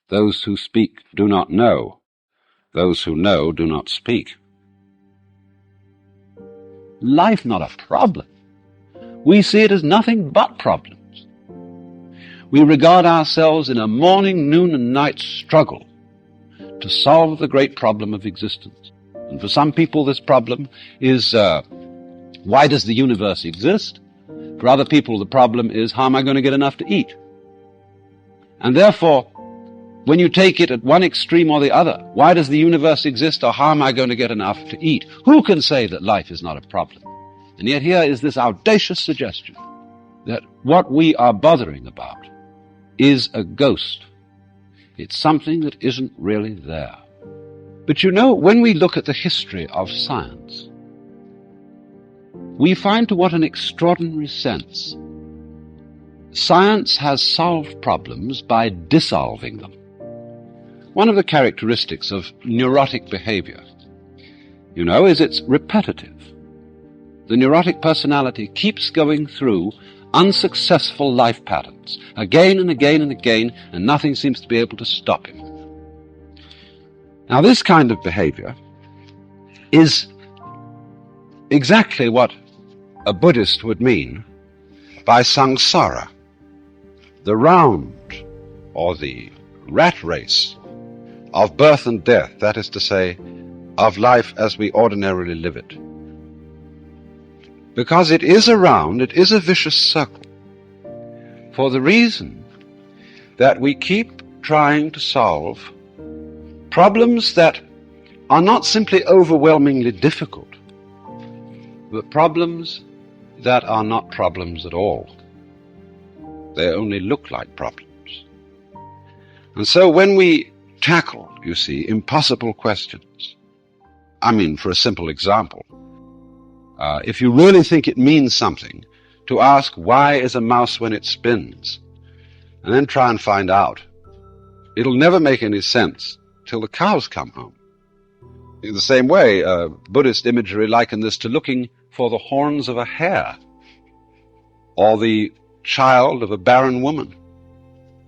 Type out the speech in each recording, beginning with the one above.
Those who speak do not know. Those who know do not speak. Life not a problem. We see it as nothing but problems. We regard ourselves in a morning, noon, and night struggle to solve the great problem of existence. And for some people this problem is, why does the universe exist? For other people the problem is, how am I going to get enough to eat? And therefore, when you take it at one extreme or the other, why does the universe exist, or how am I going to get enough to eat? Who can say that life is not a problem? And yet here is this audacious suggestion that what we are bothering about is a ghost. It's something that isn't really there. But you know, when we look at the history of science, we find to what an extraordinary sense science has solved problems by dissolving them. One of the characteristics of neurotic behavior, you know, is it's repetitive. The neurotic personality keeps going through unsuccessful life patterns again and again and again, and nothing seems to be able to stop him. Now, this kind of behavior is exactly what a Buddhist would mean by samsara, the round or the rat race of birth and death, that is to say, of life as we ordinarily live it. Because it is a round, it is a vicious circle, for the reason that we keep trying to solve problems that are not simply overwhelmingly difficult, but problems that are not problems at all. They only look like problems. And so when we tackle, you see, impossible questions, I mean, for a simple example, if you really think it means something to ask, why is a mouse when it spins, and then try and find out, it'll never make any sense till the cows come home. In the same way, Buddhist imagery likened this to looking for the horns of a hare, or the child of a barren woman,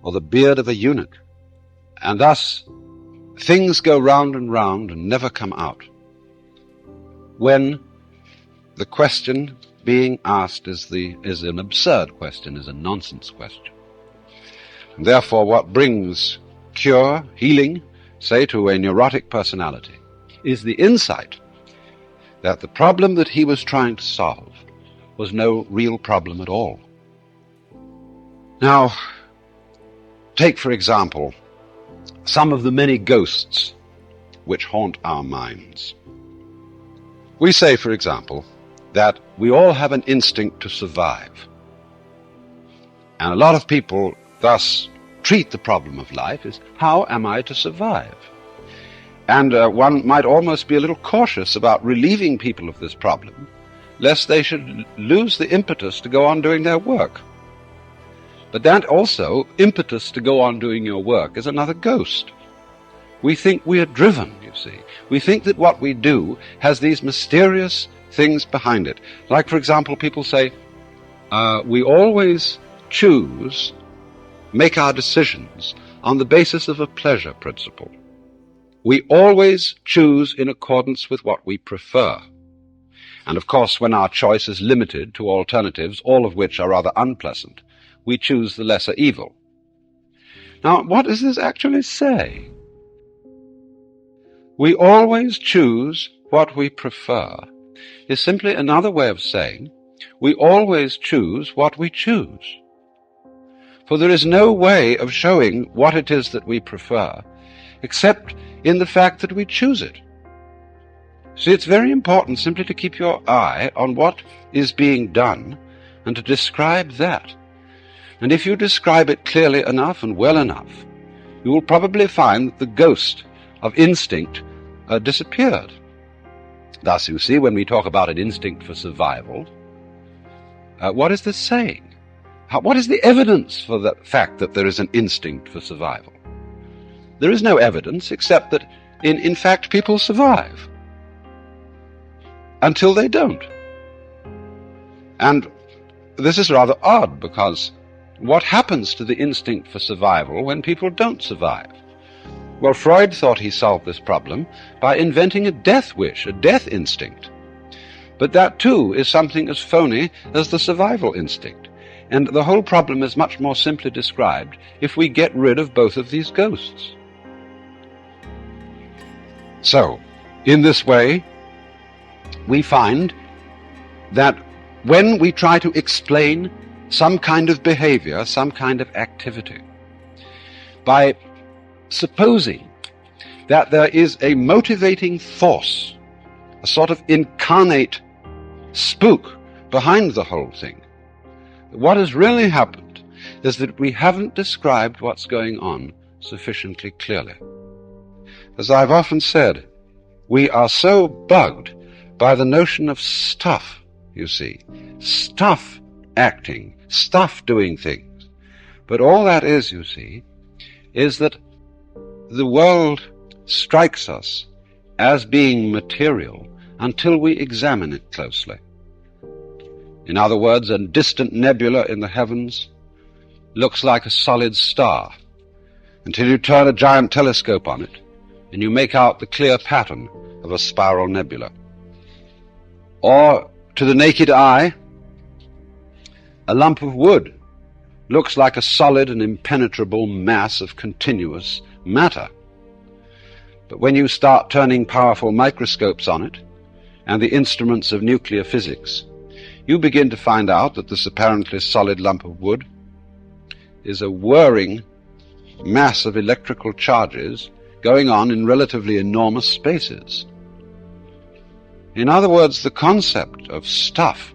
or the beard of a eunuch. And thus, things go round and round and never come out, when the question being asked is an absurd question, is a nonsense question. And therefore, what brings cure, healing, say, to a neurotic personality, is the insight that the problem that he was trying to solve was no real problem at all. Now, take, for example, some of the many ghosts which haunt our minds. We say, for example, that we all have an instinct to survive. And a lot of people thus treat the problem of life as, how am I to survive? And one might almost be a little cautious about relieving people of this problem, lest they should lose the impetus to go on doing their work. But that also, impetus to go on doing your work, is another ghost. We think we are driven, you see. We think that what we do has these mysterious things behind it. Like, for example, people say, we always make our decisions on the basis of a pleasure principle. We always choose in accordance with what we prefer. And of course, when our choice is limited to alternatives, all of which are rather unpleasant, we choose the lesser evil. Now, what does this actually say? We always choose what we prefer is simply another way of saying we always choose what we choose. For there is no way of showing what it is that we prefer except in the fact that we choose it. See, it's very important simply to keep your eye on what is being done and to describe that. And if you describe it clearly enough and well enough, you will probably find that the ghost of instinct disappeared. Thus, you see, when we talk about an instinct for survival, what is this saying? What is the evidence for the fact that there is an instinct for survival? There is no evidence except that, in fact, people survive until they don't. And this is rather odd, because what happens to the instinct for survival when people don't survive? Well, Freud thought he solved this problem by inventing a death wish, a death instinct. But that, too, is something as phony as the survival instinct. And the whole problem is much more simply described if we get rid of both of these ghosts. So, in this way, we find that when we try to explain some kind of behavior, some kind of activity, by supposing that there is a motivating force, a sort of incarnate spook behind the whole thing, what has really happened is that we haven't described what's going on sufficiently clearly. As I've often said, we are so bugged by the notion of stuff, you see, stuff acting, stuff doing things. But all that is, you see, is that the world strikes us as being material until we examine it closely. In other words, a distant nebula in the heavens looks like a solid star until you turn a giant telescope on it and you make out the clear pattern of a spiral nebula. Or, to the naked eye, a lump of wood looks like a solid and impenetrable mass of continuous matter. But when you start turning powerful microscopes on it and the instruments of nuclear physics, you begin to find out that this apparently solid lump of wood is a whirring mass of electrical charges going on in relatively enormous spaces. In other words, the concept of stuff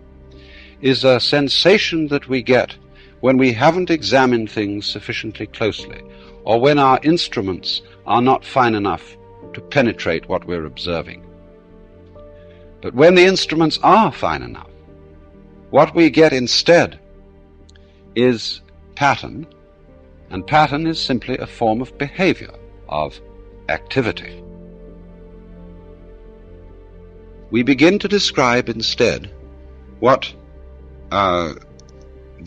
is a sensation that we get when we haven't examined things sufficiently closely, or when our instruments are not fine enough to penetrate what we're observing. But when the instruments are fine enough, what we get instead is pattern, and pattern is simply a form of behavior, of activity. We begin to describe instead what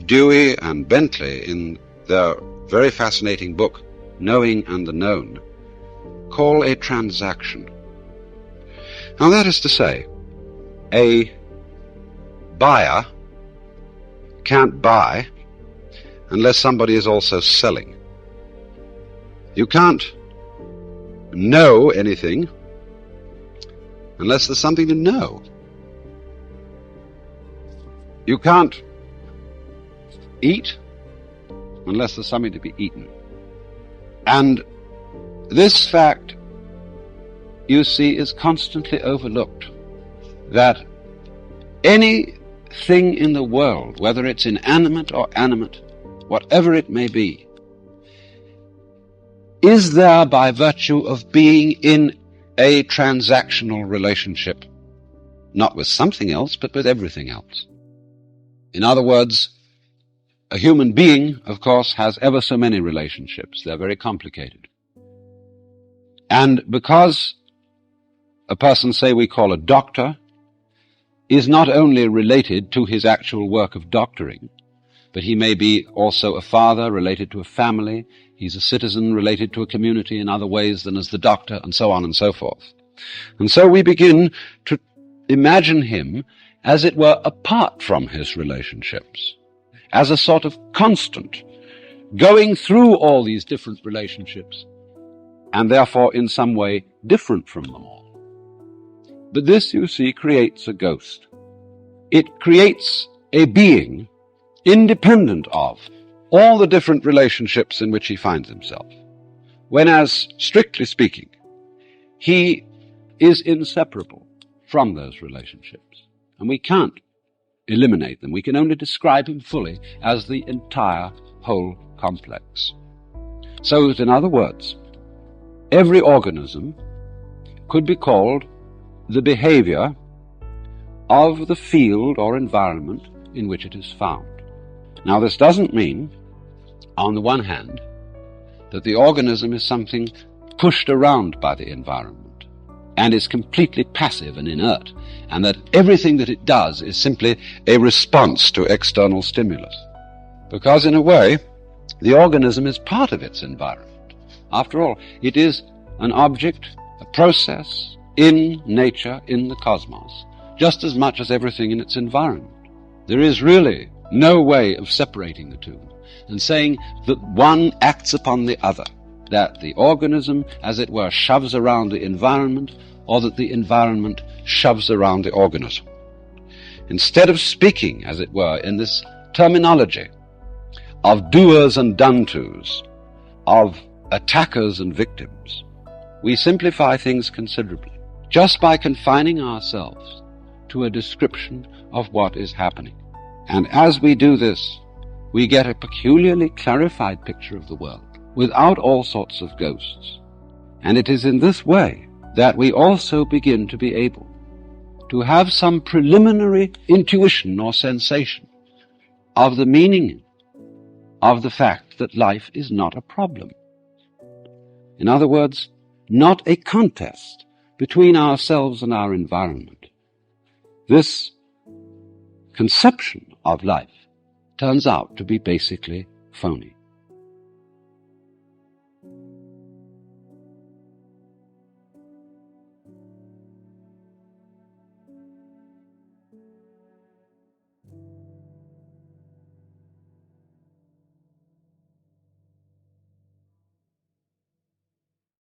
Dewey and Bentley, in their very fascinating book, Knowing and the Known, call a transaction. Now that is to say, a buyer can't buy unless somebody is also selling. You can't know anything unless there's something to know. You can't eat unless there's something to be eaten. And this fact, you see, is constantly overlooked, that anything in the world, whether it's inanimate or animate, whatever it may be, is there by virtue of being in a transactional relationship, not with something else, but with everything else. In other words, a human being, of course, has ever so many relationships. They're very complicated. And because a person, say we call a doctor, is not only related to his actual work of doctoring, but he may be also a father related to a family, he's a citizen related to a community in other ways than as the doctor, and so on and so forth. And so we begin to imagine him, as it were, apart from his relationships, as a sort of constant, going through all these different relationships, and therefore in some way different from them all. But this, you see, creates a ghost. It creates a being independent of all the different relationships in which he finds himself, whereas, strictly speaking, he is inseparable from those relationships, and we can't eliminate them. We can only describe him fully as the entire whole complex. So that, in other words, every organism could be called the behavior of the field or environment in which it is found. Now, this doesn't mean, on the one hand, that the organism is something pushed around by the environment and is completely passive and inert, and that everything that it does is simply a response to external stimulus. Because, in a way, the organism is part of its environment. After all, it is an object, a process in nature, in the cosmos, just as much as everything in its environment. There is really no way of separating the two and saying that one acts upon the other, that the organism, as it were, shoves around the environment, or that the environment shoves around the organism. Instead of speaking, as it were, in this terminology of doers and done-tos, of attackers and victims, we simplify things considerably just by confining ourselves to a description of what is happening. And as we do this, we get a peculiarly clarified picture of the world without all sorts of ghosts. And it is in this way that we also begin to be able to have some preliminary intuition or sensation of the meaning of the fact that life is not a problem. In other words, not a contest between ourselves and our environment. This conception of life turns out to be basically phony.